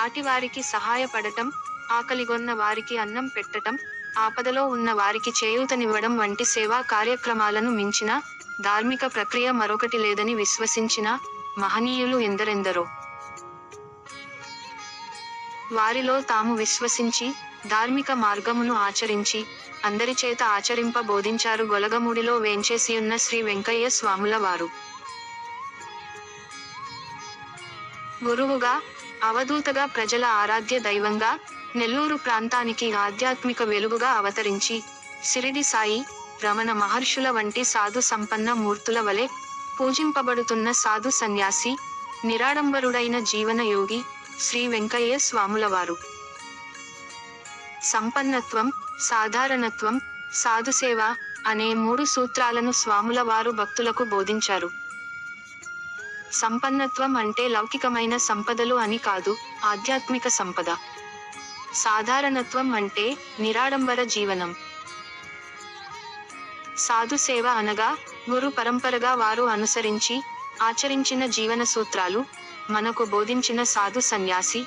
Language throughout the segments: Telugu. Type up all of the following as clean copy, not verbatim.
సాటివారికి సహాయపడటం, ఆకలిగొన్న వారికి అన్నం పెట్టటం, ఆపదలో ఉన్న వారికి చేయూతనివ్వడం వంటి సేవా కార్యక్రమాలను మించిన ధార్మిక ప్రక్రియ మరొకటి లేదని విశ్వసించిన మహనీయులు ఎందరెందరో. వారిలో తాము విశ్వసించి, ధార్మిక మార్గమును ఆచరించి, అందరిచేత ఆచరింప బోధించారు గొలగమూడిలో వేంచేసియున్న శ్రీ వెంకయ్య స్వాముల వారు. గురువుగా, అవధూతగా, ప్రజల ఆరాధ్య దైవంగా, నెల్లూరు ప్రాంతానికి ఆధ్యాత్మిక వెలుగుగా అవతరించి, సిరిడి సాయి, రమణ మహర్షుల వంటి సాధు సంపన్న మూర్తుల వలె పూజింపబడుతున్న సాధు సన్యాసి, నిరాడంబరుడైన జీవన యోగి శ్రీ వెంకయ్య స్వాములవారు. సంపన్నత్వం, సాధారణత్వం, సాధుసేవ అనే 3 సూత్రాలను స్వాముల వారు భక్తులకు బోధించారు. సంపన్నత్వం అంటే లౌకికమైన సంపదలు అని కాదు, ఆధ్యాత్మిక సంపద. సాధారణత్వం అంటే నిరాడంబర జీవనం. సాధుసేవ అనగా గురు పరంపరగా వారు అనుసరించి, ఆచరించిన జీవన సూత్రాలు, మనకు బోధించిన సాధు సన్యాసి,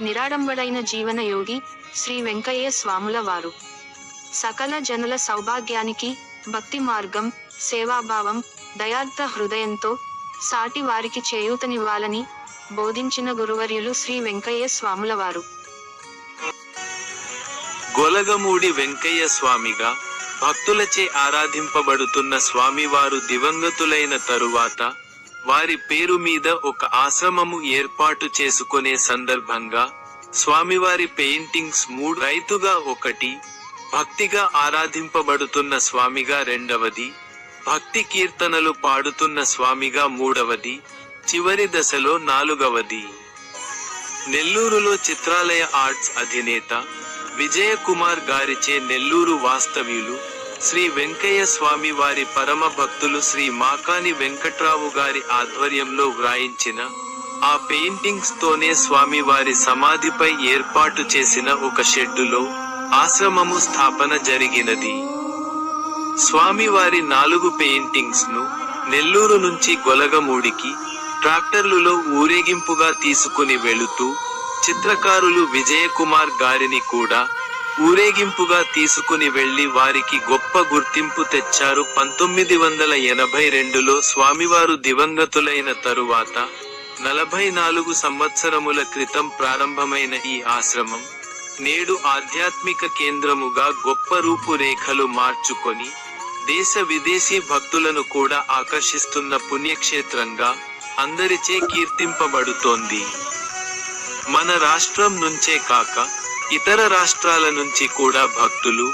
నిరాడంబడైన జీవన యోగి శ్రీ వెంకయ్య స్వాముల వారు. సకల జనుల సౌభాగ్యానికి, భక్తి మార్గం, సేవాభావం, దయార్థ హృదయంతో సాటి వారికి చేయూతనివ్వాలని బోధించిన గురువర్యులు శ్రీ వెంకయ్య స్వాములవారు. గొలగమూడి వెంకయ్య స్వామిగా భక్తులచే ఆరాధింపబడుతున్న స్వామివారు దివంగతులైన తరువాత వారి పేరు మీద ఒక ఆశ్రమము ఏర్పాటు చేసుకునే సందర్భంగా స్వామివారి పెయింటింగ్స్ 3, రైతుగా 1, భక్తిగా ఆరాధింపబడుతున్న స్వామిగా 2వది, భక్తి కీర్తనలు పాడుతున్న స్వామిగా 3వది, చివరి దశలో 4వది. నెల్లూరులో చిత్రాలయ ఆర్ట్స్ అధినేత విజయకుమార్ గారిచే నెల్లూరు వాస్తవ్యులు శ్రీ వెంకయ్య స్వామి వారి పరమ భక్తులు శ్రీ మాకాని వెంకట్రావు గారి ఆధ్వర్యంలో వ్రాయించిన ఆ పెయింటింగ్స్ తోనే స్వామివారి సమాధిపై ఏర్పాటు చేసిన ఒక షెడ్డులో ఆశ్రమము స్థాపన జరిగినది. స్వామివారి 4 పెయింటింగ్స్ ను నెల్లూరు నుంచి గొలగమూడికి ట్రాక్టర్లులో ఊరేగింపుగా తీసుకుని వెళుతూ చిత్రకారులు విజయకుమార్ గారిని కూడా ఊరేగింపుగా తీసుకుని వెళ్లి వారికి గొప్ప గుర్తింపు తెచ్చారు. 1982లో స్వామివారు దివంగతులైన తరువాత 44 సంవత్సరముల క్రితం ప్రారంభమైన ఈ ఆశ్రమం నేడు ఆధ్యాత్మిక కేంద్రముగా గొప్ప రూపురేఖలు మార్చుకొని దేశ విదేశీ భక్తులను కూడా ఆకర్షిస్తున్న పుణ్యక్షేత్రంగా అందరిచే కీర్తింపబడుతోంది. మన రాష్ట్రం నుంచే కాక ఇతర రాష్ట్రాల నుంచి కూడా భక్తులు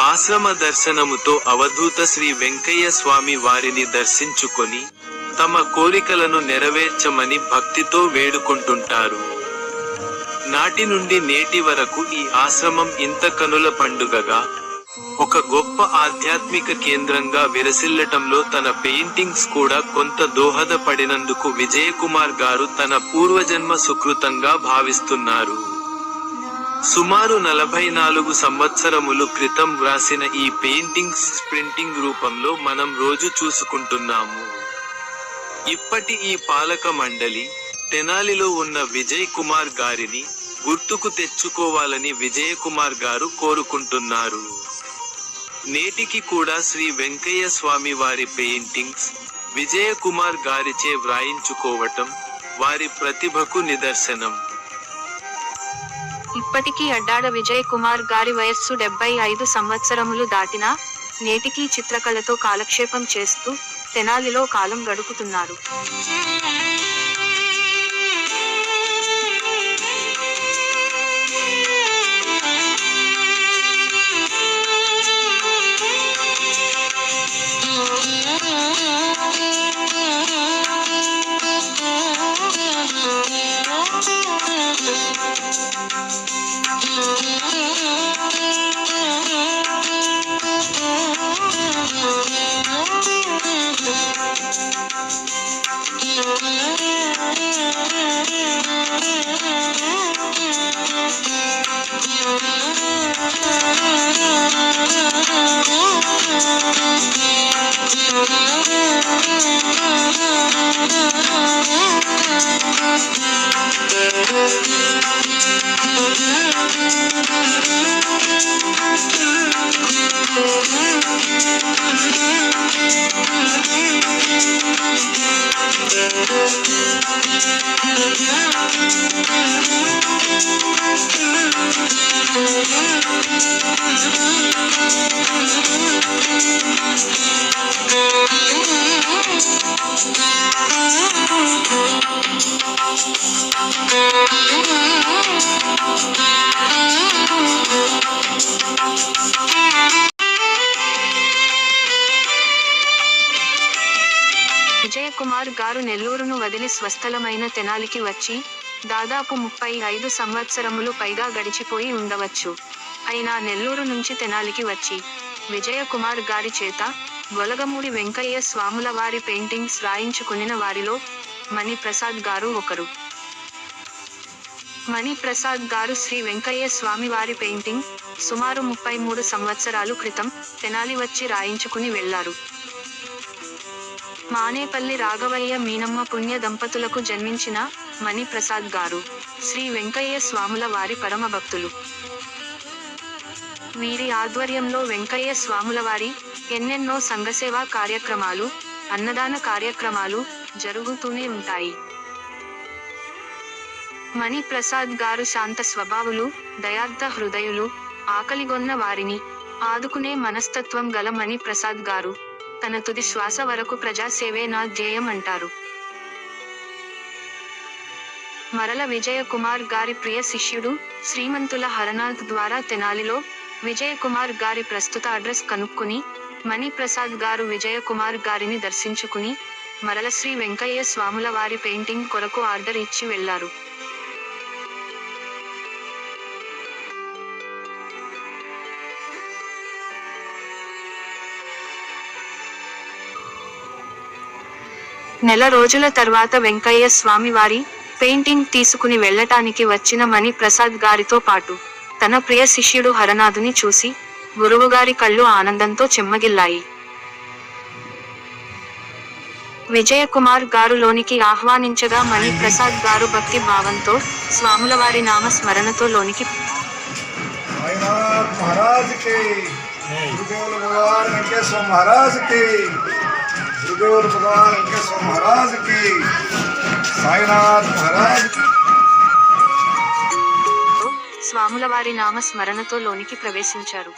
ఆశ్రమ దర్శనముతో అవధూత శ్రీ వెంకయ్య స్వామి వారిని దర్శించుకొని తమ కోరికలను నెరవేర్చమని భక్తితో వేడుకుంటుంటారు. నాటి నుండి నేటి వరకు ఈ ఆశ్రమం ఇంత కనుల పండుగగా ఒక గొప్ప ఆధ్యాత్మిక కేంద్రంగా విరసిల్లటంలో తన పెయింటింగ్స్ కూడా కొంత దోహదపడినందుకు విజయకుమార్ గారు తన పూర్వజన్మ సుకృతంగా భావిస్తున్నారు. సుమారు 44 సంవత్సరములు క్రితం వ్రాసిన ఈ పెయింటింగ్స్ ప్రింటింగ్ రూపంలో మనం రోజు చూసుకుంటున్నాము. ఇప్పటి ఈ పాలక మండలి తెనాలిలో ఉన్న విజయ్ కుమార్ గారిని గుర్తుకు తెచ్చుకోవాలని విజయకుమార్ గారు కోరుకుంటున్నారు. నేటికి కూడా శ్రీ వెంకయ్య స్వామి వారి పెయింటింగ్స్ విజయకుమార్ గారిచే వ్రాయించుకోవటం వారి ప్రతిభకు నిదర్శనం. ఇప్పటికీ అడ్డాడ విజయ్ కుమార్ గారి వయస్సు 75 సంవత్సరములు దాటినా నేటికీ చిత్రకళతో కాలక్షేపం చేస్తూ తెనాలిలో కాలం గడుపుతున్నారు. విజయకుమార్ గారు నెల్లూరును వదిలి స్వస్థలమైన తెనాలికి వచ్చి దాదాపు 35 సంవత్సరములు పైగా గడిచిపోయి ఉండవచ్చు. అయినా నెల్లూరు నుంచి తెనాలికి వచ్చి విజయకుమార్ గారి చేత గొలగమూడి వెంకయ్య స్వాముల వారి పెయింటింగ్స్ రాయించుకునిన వారిలో మణిప్రసాద్ గారు ఒకరు. మణిప్రసాద్ గారు శ్రీ వెంకయ్య స్వామి వారి పెయింటింగ్ సుమారు 33 సంవత్సరాలు క్రితం తెనాలి వచ్చి రాయించుకుని వెళ్లారు. మానేపల్లి రాఘవయ్య మీనమ్మ పుణ్య దంపతులకు జన్మించిన మణిప్రసాద్ గారు శ్రీ వెంకయ్య స్వాముల వారి పరమ భక్తులు. వీరి ఆధ్వర్యంలో వెంకయ్య స్వాముల వారి ఎన్నెన్నో సంఘసేవా కార్యక్రమాలు, అన్నదాన కార్యక్రమాలు జరుగుతూనే ఉంటాయి. మణిప్రసాద్ గారు శాంత స్వభావులు, దయార్థ హృదయులు, ఆకలిగొన్న వారిని ఆదుకునే మనస్తత్వం గల మణిప్రసాద్ గారు తన తుది శ్వాస వరకు ప్రజాసేవే నా ధ్యేయం అంటారు. మరల విజయకుమార్ గారి ప్రియ శిష్యుడు శ్రీమంతుల హరనాథ్ ద్వారా తెనాలిలో విజయకుమార్ గారి ప్రస్తుత అడ్రస్ కనుక్కుని మణిప్రసాద్ గారు విజయకుమార్ గారిని దర్శించుకుని మరల శ్రీ వెంకయ్య స్వాముల వారి పెయింటింగ్ కొరకు ఆర్డర్ ఇచ్చి వెళ్లారు. నెల రోజుల తర్వాత వెంకయ్య స్వామి వారి పెయింటింగ్ తీసుకుని వెళ్ళటానికి వచ్చిన మణిప్రసాద్ గారితో పాటు తన ప్రియ శిష్యుడు హరనాథుని చూసి గురువుగారి కళ్ళు ఆనందంతో చెమ్మగిల్లాయి. విజయకుమార్ గారు లోనికి ఆహ్వానించగా మణిప్రసాద్ గారు భక్తి భావంతో స్వాముల వారి నామ స్మరణతో లోనికి गुरुदेव भगवान वेंकटेश्वर महाराज की, साईनाथ महाराज స్వాముల వారి నామ స్మరణతో లోనికి ప్రవేశించారు.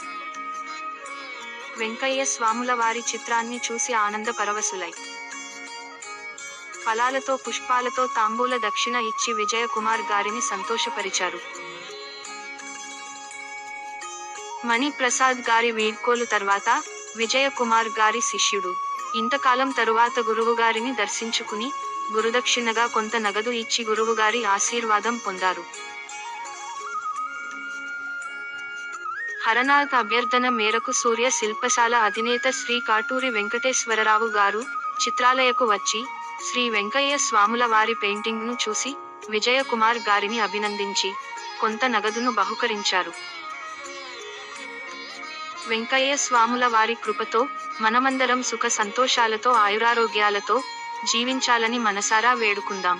వెంకయ్య స్వాముల వారి చిత్రాన్ని చూసి ఆనంద పరవశులై ఫలాలతో పుష్పాలతో తాంబూల దక్షిణ ఇచ్చి విజయకుమార్ గారిని సంతోషపరిచారు. మణిప్రసాద్ గారి వీడ్కోలు తర్వాత విజయకుమార్ గారి శిష్యుడు ఇంతకాలం తరువాత గురువుగారిని దర్శించుకుని గురుదక్షిణగా కొంత నగదు ఇచ్చి గురువుగారి ఆశీర్వాదం పొందారు. హరనాథ్ అభ్యర్థన మేరకు సూర్య శిల్పశాల అధినేత శ్రీ కాటూరి వెంకటేశ్వరరావు గారు చిత్రాలయకు వచ్చి శ్రీ వెంకయ్య స్వాముల వారి పెయింటింగ్ను చూసి విజయకుమార్ గారిని అభినందించి కొంత నగదును బహుకరించారు. వెంకయ్య స్వాముల వారి కృపతో మనమందరం సుఖ సంతోషాలతో ఆయురారోగ్యాలతో జీవించాలని మనసారా వేడుకుందాం.